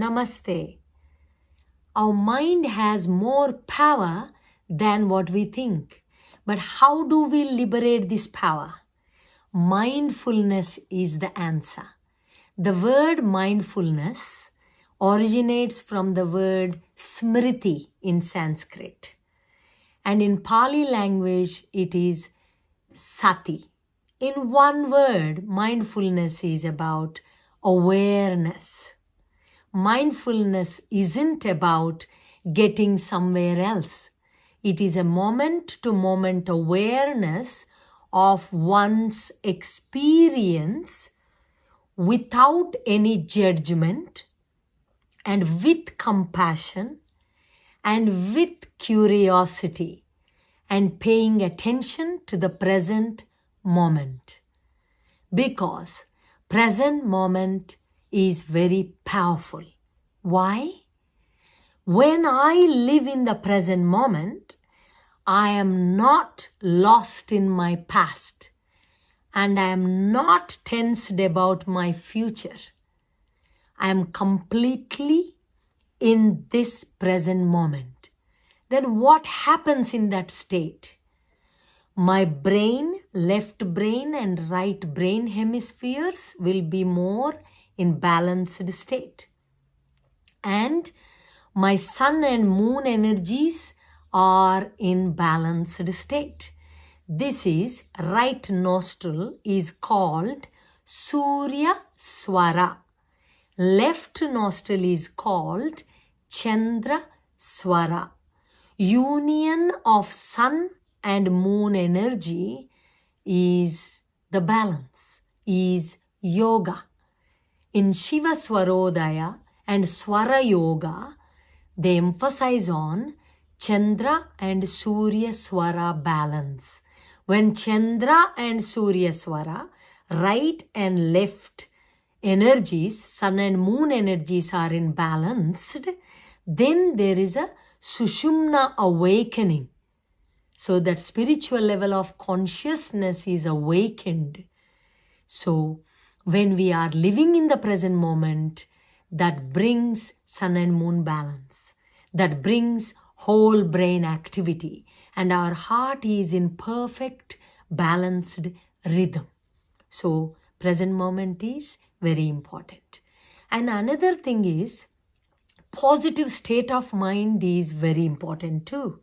Namaste. Our mind has more power than what we think. But how do we liberate this power? Mindfulness is the answer. The word mindfulness originates from the word smriti in Sanskrit. And in Pali language, it is sati. In one word, mindfulness is about awareness. Mindfulness isn't about getting somewhere else. It is a moment-to-moment awareness of one's experience without any judgment and with compassion and with curiosity and paying attention to the present moment. Because present moment is very powerful. Why? When I live in the present moment, I am not lost in my past and I am not tensed about my future. I am completely in this present moment. Then what happens in that state? My brain, left brain and right brain hemispheres will be more in balanced state. And my sun and moon energies are in balanced state. This is right nostril is called Surya Swara. Left nostril is called Chandra Swara. Union of sun and moon energy is the balance, is yoga. In Shiva Swarodaya and Swara Yoga, they emphasize on Chandra and Surya Swara balance. When Chandra and Surya Swara, right and left energies, sun and moon energies are in balance, then there is a Sushumna awakening. So that spiritual level of consciousness is awakened. So when we are living in the present moment, that brings sun and moon balance. That brings whole brain activity. And our heart is in perfect balanced rhythm. So present moment is very important. And another thing is, positive state of mind is very important too.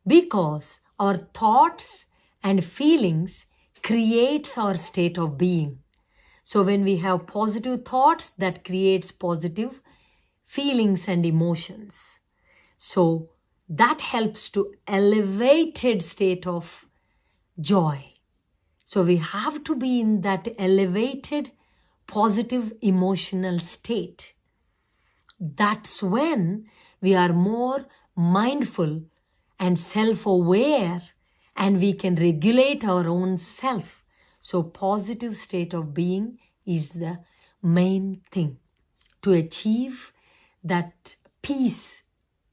Because our thoughts and feelings creates our state of being. So when we have positive thoughts, that creates positive feelings and emotions. So that helps to elevated state of joy. So we have to be in that elevated positive emotional state. That's when we are more mindful and self-aware and we can regulate our own self. So positive state of being is the main thing to achieve that peace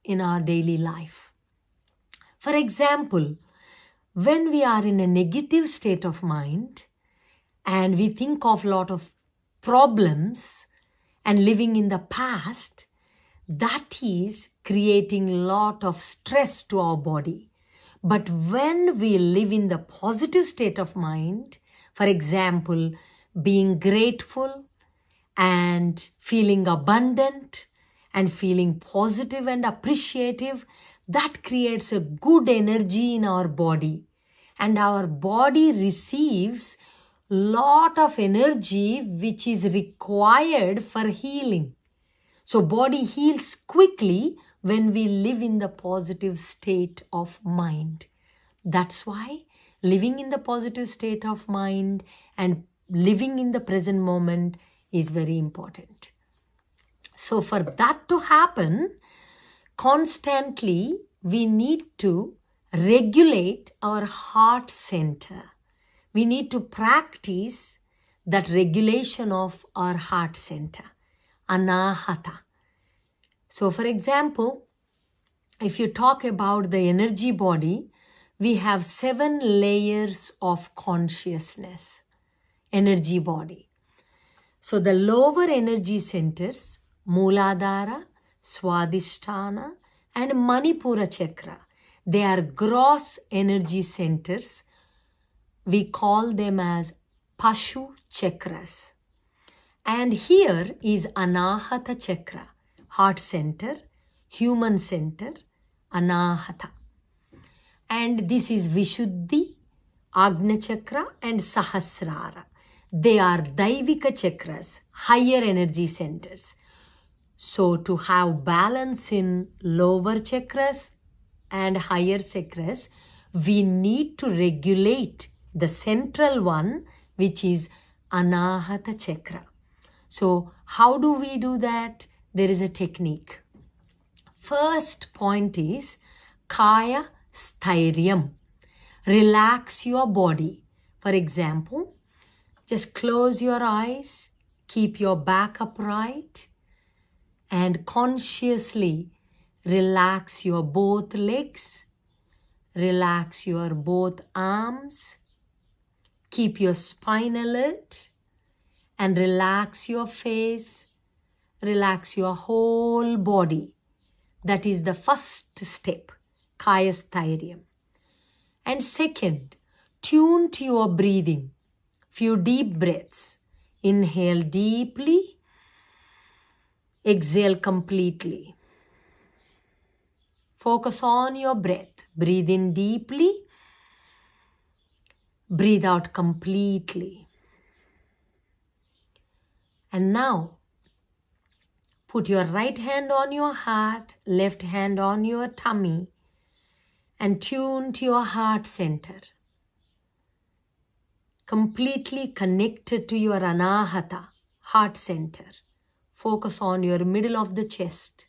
in our daily life. For example, when we are in a negative state of mind and we think of a lot of problems and living in the past, that is creating a lot of stress to our body. But when we live in the positive state of mind, for example, being grateful and feeling abundant and feeling positive and appreciative, that creates a good energy in our body. And our body receives a lot of energy which is required for healing. So body heals quickly when we live in the positive state of mind. That's why living in the positive state of mind and living in the present moment is very important. So for that to happen, constantly we need to regulate our heart center. We need to practice that regulation of our heart center, anahata. So for example, if you talk about the energy body, we have 7 layers of consciousness, energy body. So the lower energy centers Mooladhara, Swadhisthana, and Manipura chakra. They are gross energy centers. We call them as Pashu chakras. And here is Anahata chakra, heart center, human center, Anahata. And this is Vishuddhi, Agnya chakra, and Sahasrara. They are Daivika chakras, higher energy centers. So to have balance in lower chakras and higher chakras, we need to regulate the central one, which is Anahata chakra. So how do we do that? There is a technique. First point is Kaya Stairyam. Relax your body. For example, just close your eyes, keep your back upright, and consciously relax your both legs, relax your both arms, keep your spine alert, and relax your face, relax your whole body. That is the first step, Kaya Stairyam. And second, tune to your breathing. Few deep breaths. Inhale deeply, exhale completely. Focus on your breath. Breathe in deeply, breathe out completely. And now, put your right hand on your heart, left hand on your tummy, and tune to your heart center. Completely connected to your Anahata, heart center. Focus on your middle of the chest.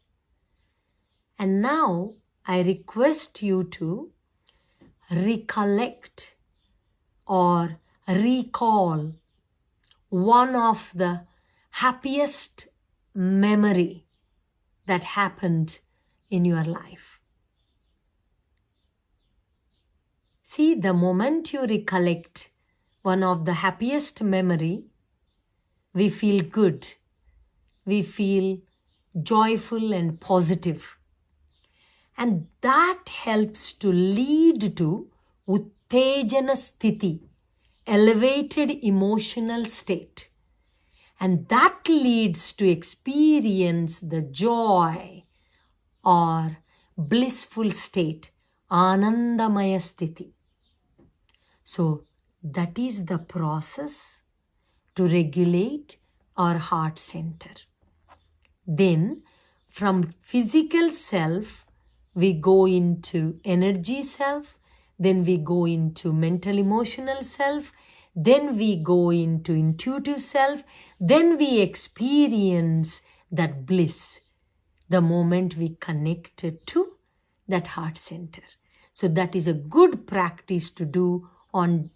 And now, I request you to recollect or recall one of the happiest memory that happened in your life. See, the moment you recollect one of the happiest memory, we feel good. We feel joyful and positive. And that helps to lead to Uttejana Sthiti, elevated emotional state. And that leads to experience the joy or blissful state, Anandamaya Sthiti. So that is the process to regulate our heart center. Then from physical self, we go into energy self, then we go into mental emotional self, then we go into intuitive self, then we experience that bliss the moment we connected to that heart center. So that is a good practice to do on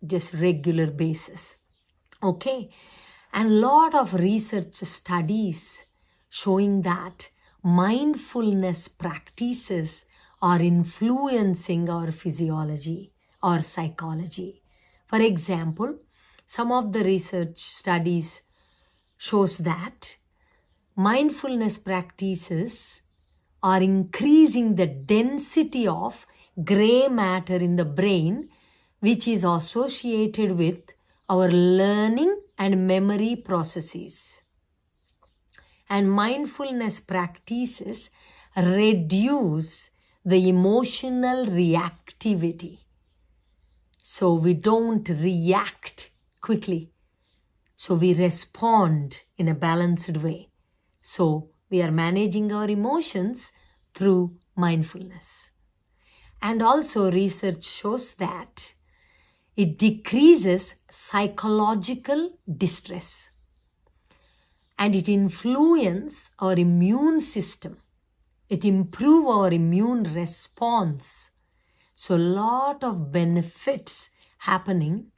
just regular basis. Okay, and lot of research studies showing that mindfulness practices are influencing our physiology or psychology. For example, some of the research studies shows that mindfulness practices are increasing the density of gray matter in the brain, which is associated with our learning and memory processes. And mindfulness practices reduce the emotional reactivity. So we don't react quickly. So we respond in a balanced way. So we are managing our emotions through mindfulness. And also research shows that it decreases psychological distress. And it influences our immune system. It improves our immune response. So a lot of benefits happening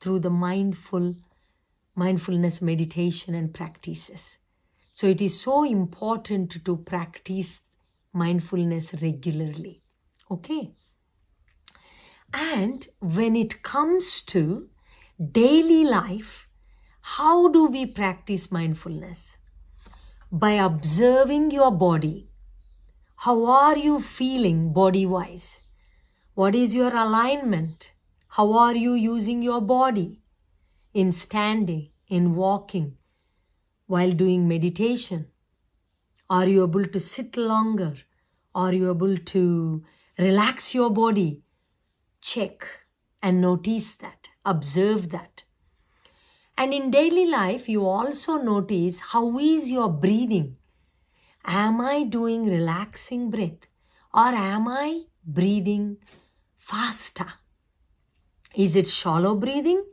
through the mindfulness meditation and practices. So it is so important to practice mindfulness regularly. Okay. And when it comes to daily life, how do we practice mindfulness? by observing your body. How are you feeling body-wise? What is your alignment? How are you using your body in standing, in walking, while doing meditation? Are you able to sit longer? Are you able to relax your body? Check and notice that, observe that. And in daily life, you also notice how is your breathing. Am I doing relaxing breath or am I breathing faster? Is it shallow breathing?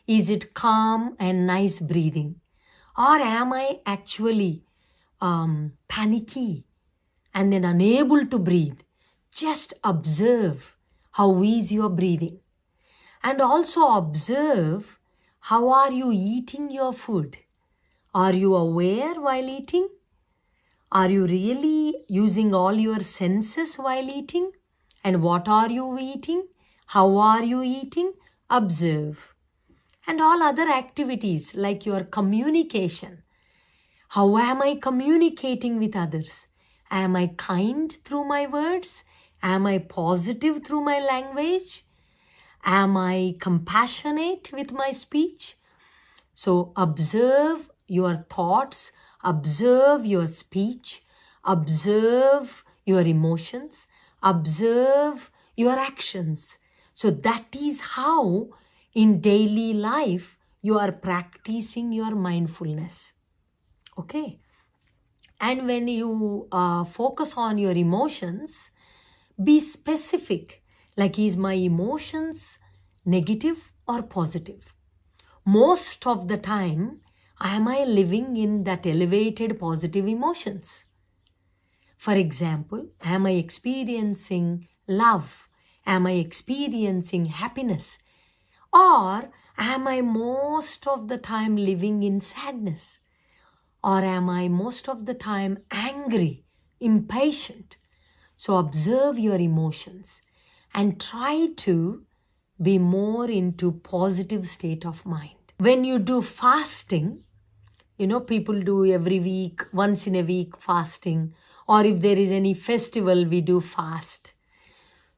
Is it calm and nice breathing? Or am I actually panicky and then unable to breathe? Just observe how is your breathing. And also observe how are you eating your food. Are you aware while eating? Are you really using all your senses while eating? And what are you eating? How are you eating? Observe. And all other activities like your communication. How am I communicating with others? Am I kind through my words? Am I positive through my language? Am I compassionate with my speech? So observe your thoughts, observe your speech, observe your emotions, observe your actions. So that is how in daily life you are practicing your mindfulness. Okay. And when you focus on your emotions, be specific. Like, is my emotions negative or positive? Most of the time, am I living in that elevated positive emotions? For example, am I experiencing love? Am I experiencing happiness? Or am I most of the time living in sadness? Or am I most of the time angry, impatient? So observe your emotions and try to be more into positive state of mind. When you do fasting, people do every week, once in a week fasting, or if there is any festival, we do fast.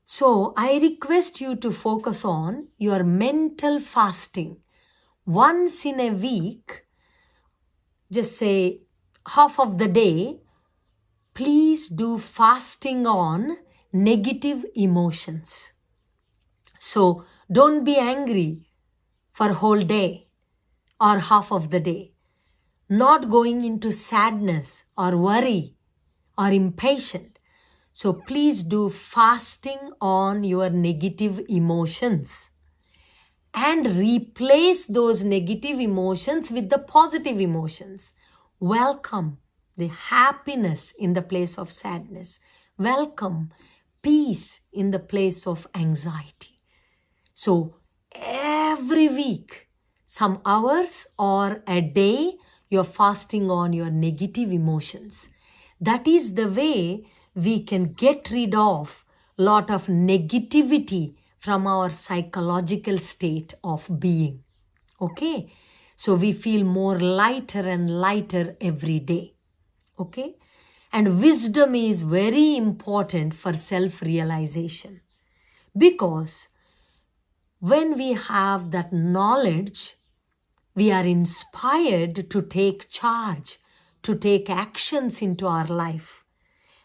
So I request you to focus on your mental fasting. Once in a week, just say half of the day, please do fasting on negative emotions. So don't be angry for whole day or half of the day. Not going into sadness or worry or impatient. So please do fasting on your negative emotions and replace those negative emotions with the positive emotions. Welcome the happiness in the place of sadness. Welcome peace in the place of anxiety. So every week, some hours or a day, you're fasting on your negative emotions. That is the way we can get rid of a lot of negativity from our psychological state of being. Okay? So we feel more lighter and lighter every day. Okay? And wisdom is very important for self-realization. Because when we have that knowledge, we are inspired to take charge, to take actions into our life.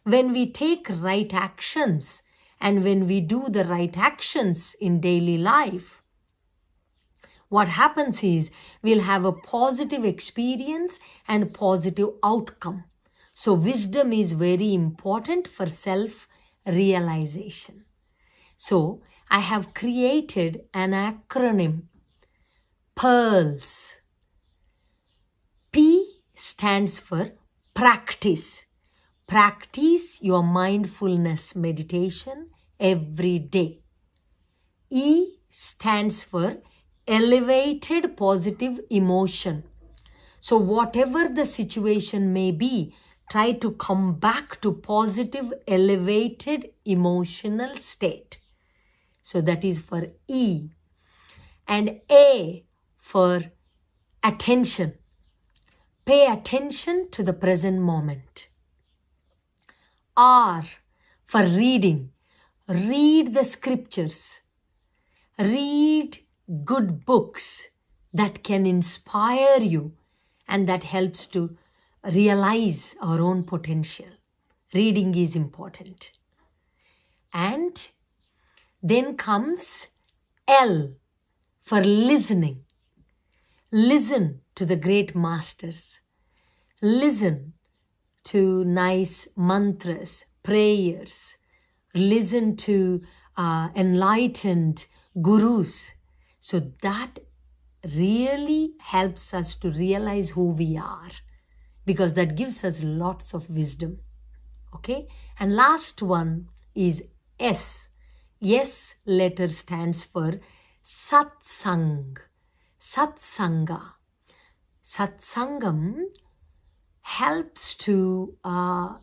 When we take right actions and when we do the right actions in daily life, what happens is we'll have a positive experience and positive outcome. So wisdom is very important for self-realization. So I have created an acronym, PEARLS. P stands for practice. Practice your mindfulness meditation every day. E stands for elevated positive emotion. So whatever the situation may be, try to come back to positive, elevated emotional state. So that is for E. And A for attention. pay attention to the present moment. R, for reading. Read the scriptures. Read good books that can inspire you and that helps to realize our own potential. Reading is important. And then comes L, for listening. Listen to the great masters. Listen to nice mantras, prayers. Listen to enlightened gurus. So that really helps us to realize who we are, because that gives us lots of wisdom. Okay? And last one is S. S letter stands for satsang. Satsanga. Satsangam helps to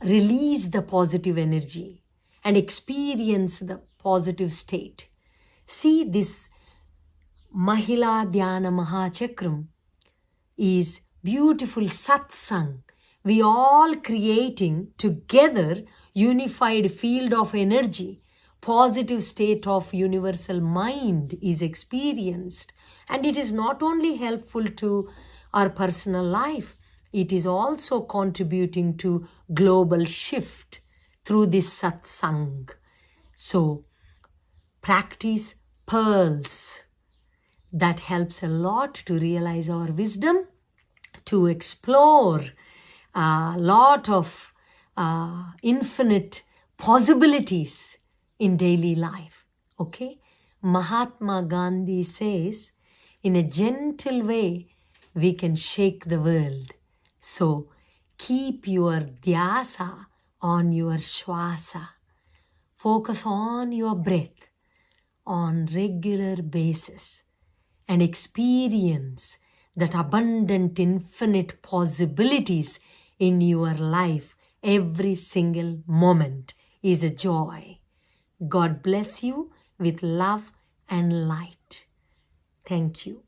release the positive energy and experience the positive state. See, this Mahila Dhyana Mahachakram is beautiful satsang. We all creating together unified field of energy. Positive state of universal mind is experienced. And it is not only helpful to our personal life, it is also contributing to global shift through this satsang. So, practice pearls. That helps a lot to realize our wisdom, to explore a lot of infinite possibilities in daily life. Okay? Mahatma Gandhi says, in a gentle way, we can shake the world. So, keep your dhyasa on your shwasa. Focus on your breath on regular basis and experience that abundant infinite possibilities in your life. Every single moment is a joy. God bless you with love and light. Thank you.